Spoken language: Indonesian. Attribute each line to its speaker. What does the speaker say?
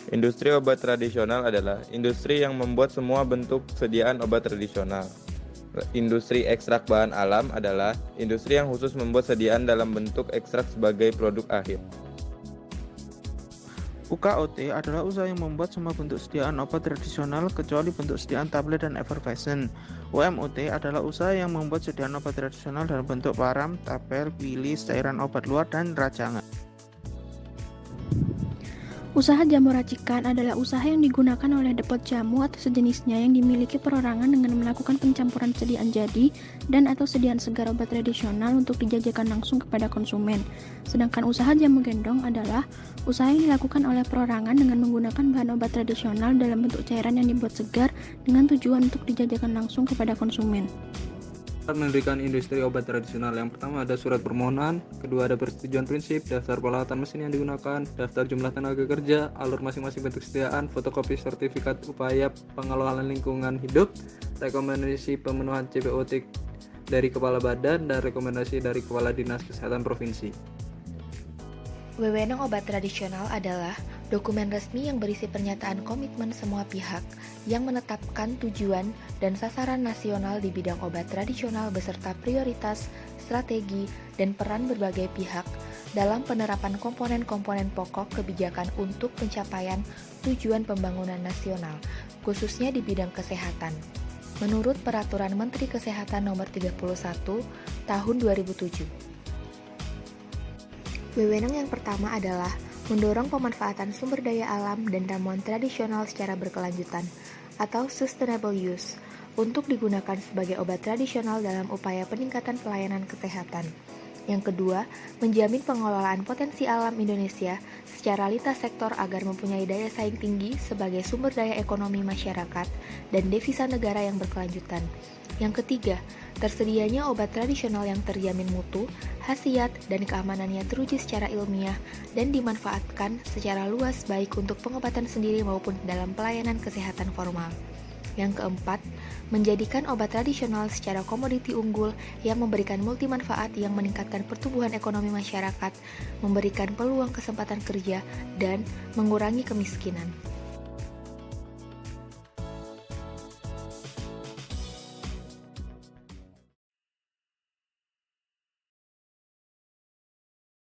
Speaker 1: Industri obat tradisional adalah industri yang membuat semua bentuk sediaan obat tradisional. Industri ekstrak bahan alam adalah industri yang khusus membuat sediaan dalam bentuk ekstrak sebagai produk akhir.
Speaker 2: UKOT adalah usaha yang membuat semua bentuk sediaan obat tradisional kecuali bentuk sediaan tablet dan effervescent. UMOT adalah usaha yang membuat sediaan obat tradisional dalam bentuk param, tabel, bilis, cairan obat luar, dan rajangan.
Speaker 3: Usaha jamu racikan adalah usaha yang digunakan oleh depot jamu atau sejenisnya yang dimiliki perorangan dengan melakukan pencampuran sediaan jadi dan atau sediaan segar obat tradisional untuk dijajakan langsung kepada konsumen. Sedangkan usaha jamu gendong adalah usaha yang dilakukan oleh perorangan dengan menggunakan bahan obat tradisional dalam bentuk cairan yang dibuat segar dengan tujuan untuk dijajakan langsung kepada konsumen.
Speaker 4: Mendirikan industri obat tradisional, yang pertama ada surat permohonan, kedua ada persetujuan prinsip, daftar peralatan mesin yang digunakan, daftar jumlah tenaga kerja, alur masing-masing bentuk sediaan, fotokopi sertifikat upaya pengelolaan lingkungan hidup, rekomendasi pemenuhan CPOT dari kepala badan, dan rekomendasi dari kepala dinas kesehatan provinsi.
Speaker 5: Wewenang obat tradisional adalah dokumen resmi yang berisi pernyataan komitmen semua pihak yang menetapkan tujuan dan sasaran nasional di bidang obat tradisional beserta prioritas, strategi, dan peran berbagai pihak dalam penerapan komponen-komponen pokok kebijakan untuk pencapaian tujuan pembangunan nasional, khususnya di bidang kesehatan. Menurut Peraturan Menteri Kesehatan Nomor 31 Tahun 2007. Wewenang yang pertama adalah mendorong pemanfaatan sumber daya alam dan ramuan tradisional secara berkelanjutan atau sustainable use untuk digunakan sebagai obat tradisional dalam upaya peningkatan pelayanan kesehatan. Yang kedua, menjamin pengelolaan potensi alam Indonesia secara lintas sektor agar mempunyai daya saing tinggi sebagai sumber daya ekonomi masyarakat dan devisa negara yang berkelanjutan. Yang ketiga, tersedianya obat tradisional yang terjamin mutu, khasiat, dan keamanannya teruji secara ilmiah dan dimanfaatkan secara luas baik untuk pengobatan sendiri maupun dalam pelayanan kesehatan formal. Yang keempat, menjadikan obat tradisional secara komoditi unggul yang memberikan multi manfaat yang meningkatkan pertumbuhan ekonomi masyarakat, memberikan peluang kesempatan kerja, dan mengurangi kemiskinan.